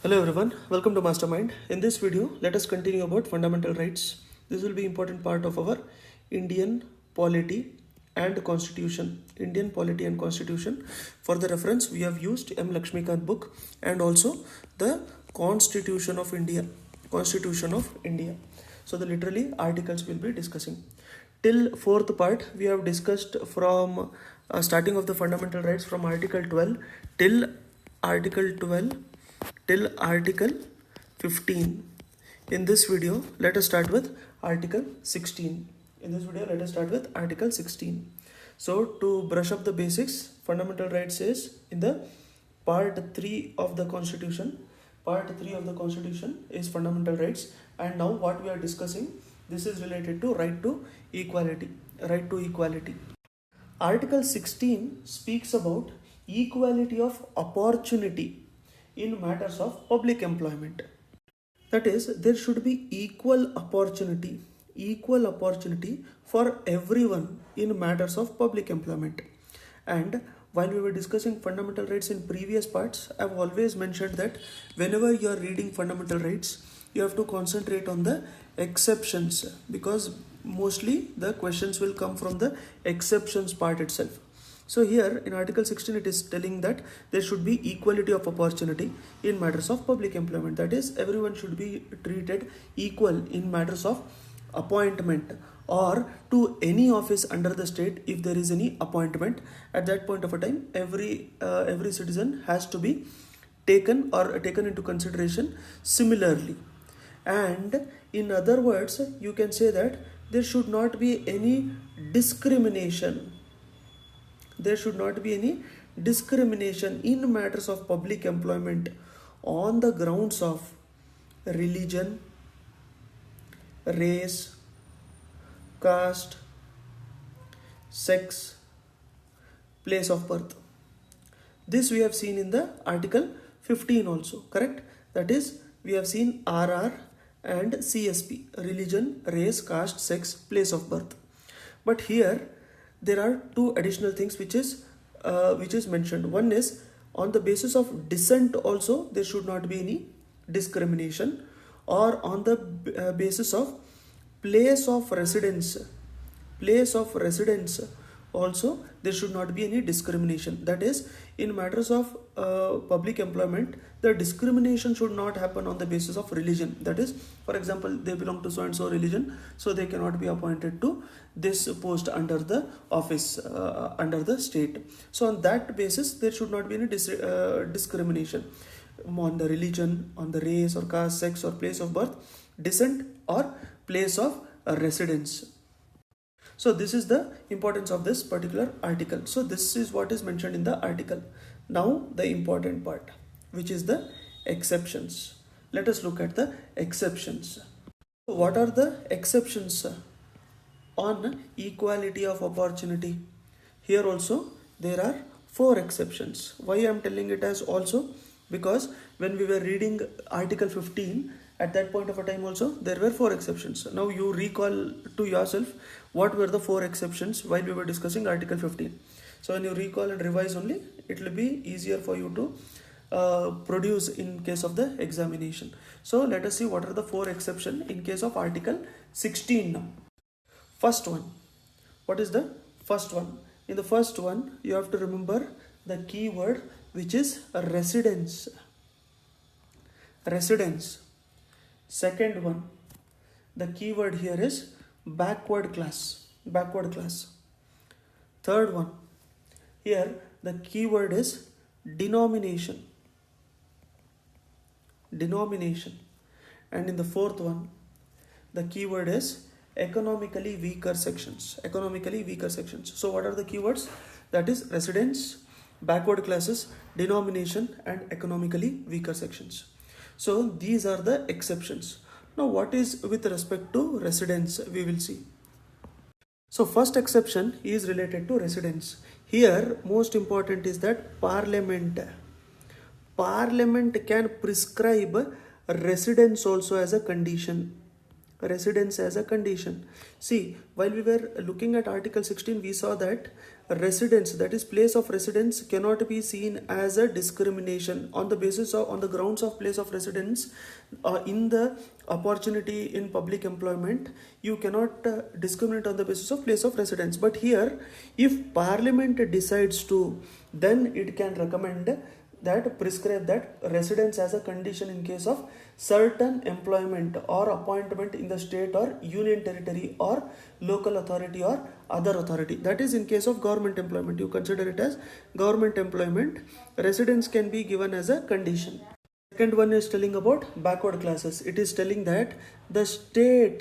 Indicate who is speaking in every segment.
Speaker 1: Hello everyone, welcome to Mastermind. In this video, let us continue about fundamental rights. This will be important part of our Indian polity and constitution. Indian polity and constitution. For the reference, we have used M. Lakshmikant book and also the Constitution of India. Constitution of India. So the literally articles we'll be discussing. Till fourth part, we have discussed from starting of the fundamental rights from Article 12 till Article 12 till Article 15. In this video, let us start with Article 16. Article 16. So, to brush up the basics, fundamental rights is in the part 3 of the Constitution. Part 3 of the Constitution is fundamental rights, and now what we are discussing, this is related to right to equality. Right to equality. Article 16 speaks about equality of opportunity in matters of public employment. That is, there should be equal opportunity for everyone in matters of public employment. And while we were discussing fundamental rights in previous parts, I've always mentioned that whenever you are reading fundamental rights, you have to concentrate on the exceptions, because mostly the questions will come from the exceptions part itself. So here in Article 16, it is telling that there should be equality of opportunity in matters of public employment. That is, everyone should be treated equal in matters of appointment or to any office under the state. If there is any appointment, at that point of a time, every citizen has to be taken into consideration similarly. And in other words, you can say that there should not be any discrimination. There should not be any discrimination in matters of public employment on the grounds of religion, race, caste, sex, place of birth. This we have seen in the Article 15 also, correct? That is, we have seen RR and CSP, religion, race, caste, sex, place of birth. But here there are two additional things which is mentioned. One is, on the basis of descent also there should not be any discrimination, or on the basis of place of residence also there should not be any discrimination. That is, in matters of public employment, the discrimination should not happen on the basis of religion. That is, for example, they belong to so and so religion, so they cannot be appointed to this post under the office, under the state. So on that basis, there should not be any discrimination on the religion, on the race or caste, sex or place of birth, descent or place of residence. So this is the importance of this particular article. So this is what is mentioned in the article. Now the important part, which is the exceptions. Let us look at the exceptions. What are the exceptions on equality of opportunity? Here also there are 4 exceptions. Why I am telling it as also? Because when we were reading Article 15, at that point of a time also there were 4 exceptions. Now you recall to yourself what were the 4 exceptions while we were discussing Article 15. So when you recall and revise only, it will be easier for you to produce in case of the examination. So let us see what are the 4 exceptions in case of Article 16 now. First one. What is the first one? In the first one, you have to remember the key word, which is residence. Residence. Second one, the key word here is backward class. Backward class. Third one, here the key word is denomination. Denomination. And in the fourth one, the key word is economically weaker sections. Economically weaker sections. So what are the keywords? That is residence, backward classes, denomination and economically weaker sections. So these are the exceptions. Now what is with respect to residence, we will see. So first exception is related to residence. Here most important is that Parliament can prescribe residence also as a condition. residence as a condition. See, while we were looking at Article 16, we saw that residence, that is place of residence, cannot be seen as a discrimination on the basis of, on the grounds of place of residence in the opportunity in public employment. You cannot discriminate on the basis of place of residence. But here, if Parliament decides to, then it can recommend that, prescribe that residence as a condition in case of certain employment or appointment in the state or union territory or local authority or other authority. That is in case of government employment. You consider it as government employment. Residence can be given as a condition. Second one is telling about backward classes. It is telling that the state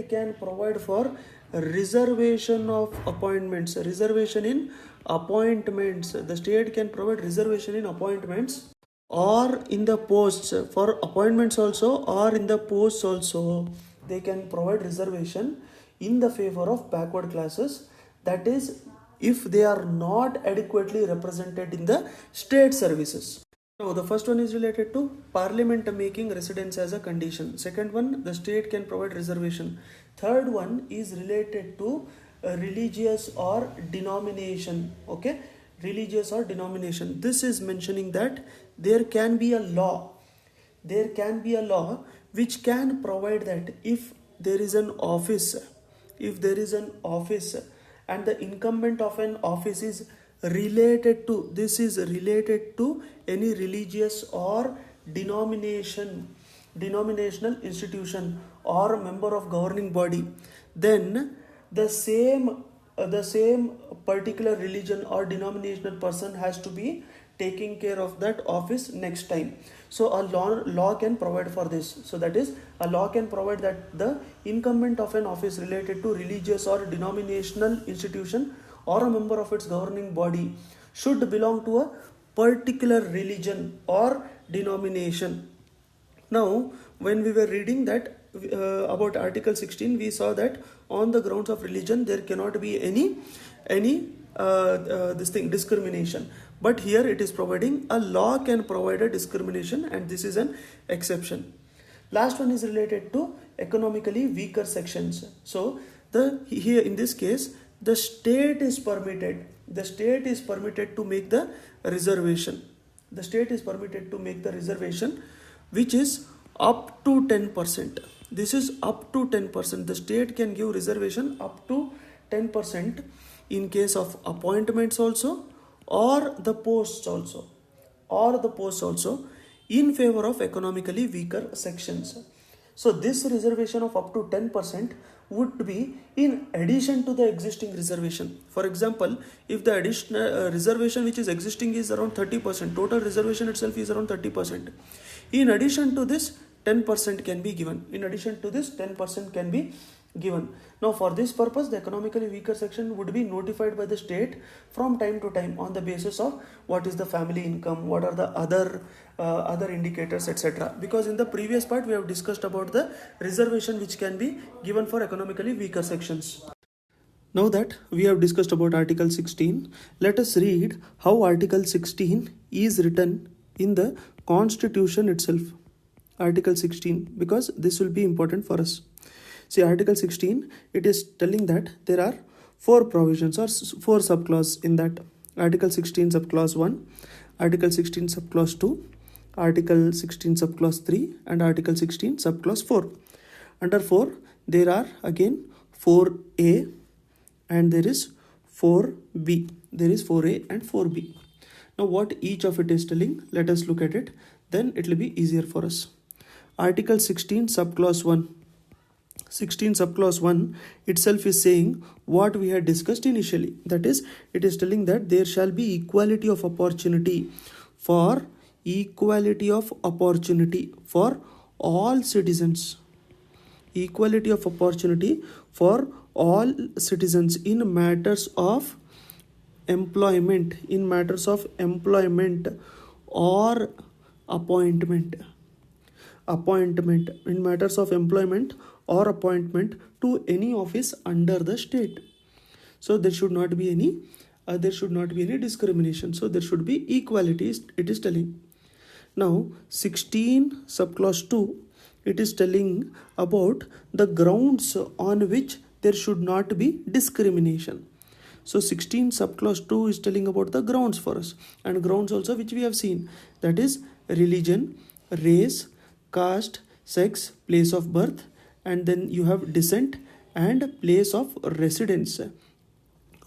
Speaker 1: can provide for reservation of appointments, reservation in appointments. The state can provide reservation in appointments or in the posts. For appointments also or in the posts also, they can provide reservation in the favor of backward classes. That is, if they are not adequately represented in the state services. Now, the first one is related to Parliament making residence as a condition. Second one, the state can provide reservation. Third one is related to religious or denomination. Okay, religious or denomination. This is mentioning that there can be a law. There can be a law which can provide that if there is an office, and the incumbent of an office is related to, this is related to any religious or denominational institution or member of governing body, then the same particular religion or denominational person has to be taking care of that office next time. So a law can provide for this. So that is, a law can provide that the incumbent of an office related to religious or denominational institution or a member of its governing body should belong to a particular religion or denomination. Now, when we were reading that about Article 16, we saw that on the grounds of religion there cannot be any discrimination. But here it is providing a law can provide a discrimination, and this is an exception. Last one is related to economically weaker sections. So here in this case, the state is permitted to make the reservation. The state is permitted to make the reservation, which is up to 10%. This is up to 10%. The state can give reservation up to 10% in case of appointments also, or the posts also, in favor of economically weaker sections. So this reservation of up to 10% would be in addition to the existing reservation. For example, if the additional reservation which is existing is around 30%, total reservation itself is around 30%. In addition to this, 10% can be given. Now, for this purpose, the economically weaker section would be notified by the state from time to time on the basis of what is the family income, what are the other indicators, etc. Because in the previous part we have discussed about the reservation which can be given for economically weaker sections. Now that we have discussed about Article 16, let us read how Article 16 is written in the Constitution itself. Article 16, because this will be important for us. See, Article 16, it is telling that there are 4 provisions or 4 subclauses in that. Article 16 subclause 1, Article 16 subclause 2, Article 16 subclause 3 and Article 16 subclause 4. Under 4, there are again 4A and there is 4B. There is 4A and 4B. Now what each of it is telling, let us look at it. Then it will be easier for us. Article 16 subclause 1. 16 subclause 1 itself is saying what we had discussed initially. That is, it is telling that there shall be equality of opportunity for all citizens. Equality of opportunity for all citizens in matters of employment, or appointment. In matters of employment or appointment to any office under the state. So there should not be any discrimination. So there should be equality, it is telling. Now 16 subclause 2, it is telling about the grounds on which there should not be discrimination. So 16 subclause 2 is telling about the grounds for us, and grounds also which we have seen, that is religion, race, caste, sex, place of birth, and then you have descent and place of residence.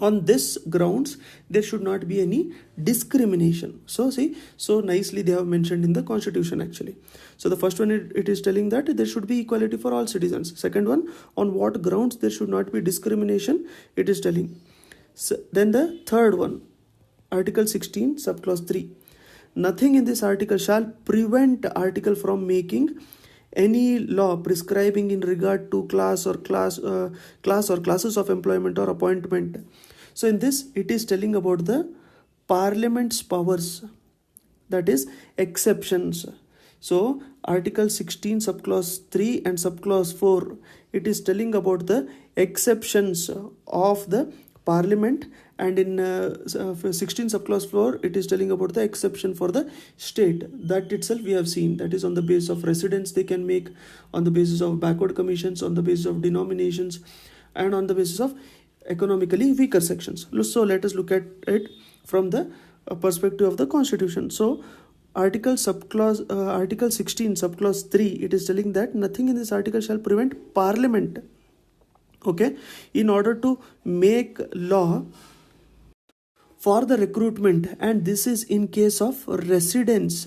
Speaker 1: On this grounds there should not be any discrimination. So see, so nicely they have mentioned in the constitution actually. So the first one, it is telling that there should be equality for all citizens. Second one, on what grounds there should not be discrimination, it is telling. So then the third one, article 16 subclause 3, nothing in this article shall prevent article from making any law prescribing in regard to class or classes of employment or appointment. So in this it is telling about the parliament's powers, that is exceptions. So article 16 subclause 3 and subclause 4, it is telling about the exceptions of the parliament, and in 16 subclause 4 it is telling about the exception for the state. That itself we have seen, that is on the basis of residence they can make, on the basis of backward commissions, on the basis of denominations, and on the basis of economically weaker sections. So let us look at it from the perspective of the constitution. So article 16 subclause 3, it is telling that nothing in this article shall prevent parliament, okay, in order to make law for the recruitment, and this is in case of residence.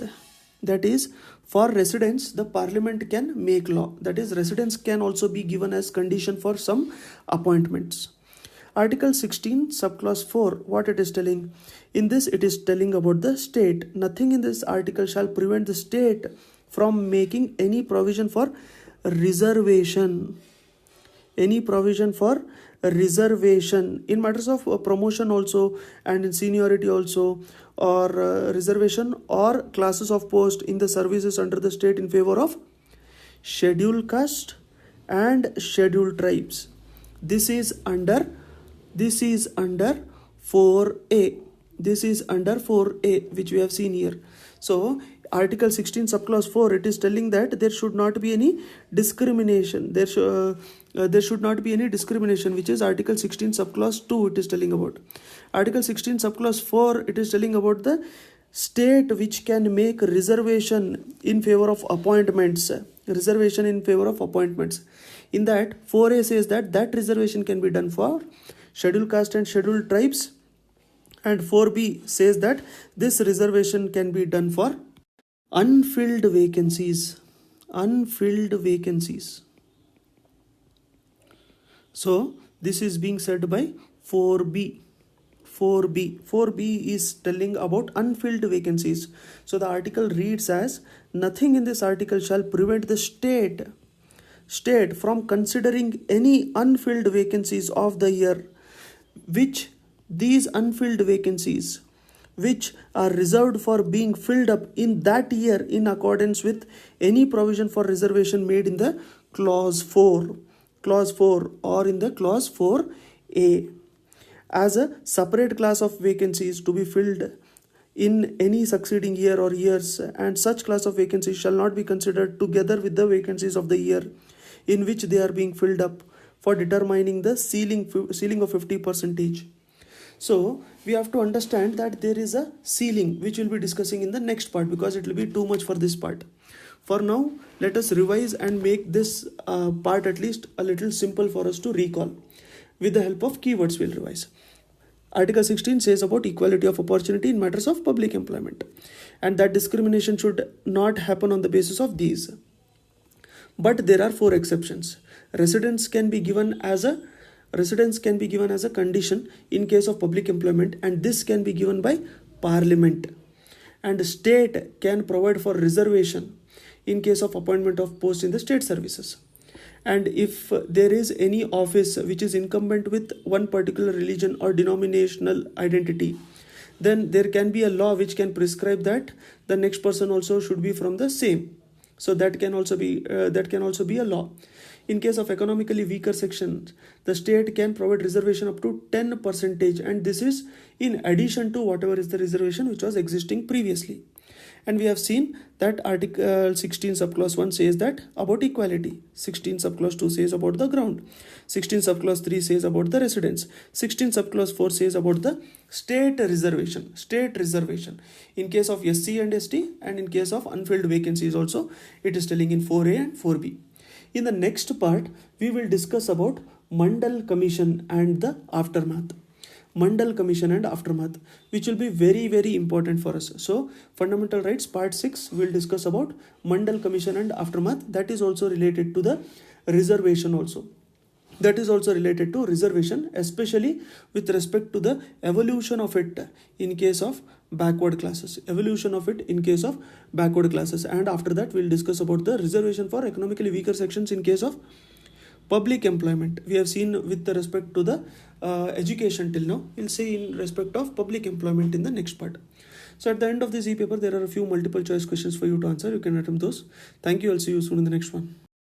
Speaker 1: That is, for residence the parliament can make law, that is residence can also be given as condition for some appointments. Article 16 subclause 4, what it is telling? In this it is telling about the state. Nothing in this article shall prevent the state from making any provision for reservation. Any provision for reservation in matters of promotion also, and in seniority also, or reservation or classes of post in the services under the state in favor of scheduled caste and scheduled tribes. This is under 4A. This is under 4A, which we have seen here. So article 16 subclause 4, it is telling that there should not be any discrimination. There should not be any discrimination, which is article 16 subclause 2 it is telling about. Article 16 subclause 4, it is telling about the state which can make reservation in favor of appointments. Reservation in favor of appointments. In that 4A says that reservation can be done for scheduled caste and scheduled tribes, and 4B says that this reservation can be done for unfilled vacancies. Unfilled vacancies. So this is being said by 4B. 4B is telling about unfilled vacancies. So the article reads as, nothing in this article shall prevent the state from considering any unfilled vacancies of the year, which these unfilled vacancies which are reserved for being filled up in that year in accordance with any provision for reservation made in the clause 4 or in the clause 4A, as a separate class of vacancies to be filled in any succeeding year or years, and such class of vacancies shall not be considered together with the vacancies of the year in which they are being filled up, for determining the ceiling of 50%. So we have to understand that there is a ceiling, which we'll be discussing in the next part, because it will be too much for this part. For now, let us revise and make this part at least a little simple for us to recall. With the help of keywords, we'll revise. Article 16 says about equality of opportunity in matters of public employment, and that discrimination should not happen on the basis of these. But there are 4 exceptions. Residence can be given as a condition in case of public employment, and this can be given by parliament. And state can provide for reservation in case of appointment of post in the state services. And if there is any office which is incumbent with one particular religion or denominational identity, then there can be a law which can prescribe that the next person also should be from the same. So that can also be a law. In case of economically weaker sections, the state can provide reservation up to 10%, and this is in addition to whatever is the reservation which was existing previously. And we have seen that Article 16 subclause 1 says that about equality, 16 subclause 2 says about the ground, 16 subclause 3 says about the residence, 16 subclause 4 says about the state reservation in case of SC and ST, and in case of unfilled vacancies also it is telling in 4A and 4B. In the next part, we will discuss about Mandal Commission and the aftermath. Mandal Commission and aftermath, which will be very, very important for us. So, fundamental rights part 6 will discuss about Mandal Commission and aftermath. That is also related to the reservation also. That is also related to reservation, especially with respect to the evolution of it in case of backward classes. And after that, we'll discuss about the reservation for economically weaker sections in case of public employment. We have seen with respect to the education till now. We'll see in respect of public employment in the next part. So at the end of this e-paper, there are a few multiple choice questions for you to answer. You can attempt those. Thank you. I'll see you soon in the next one.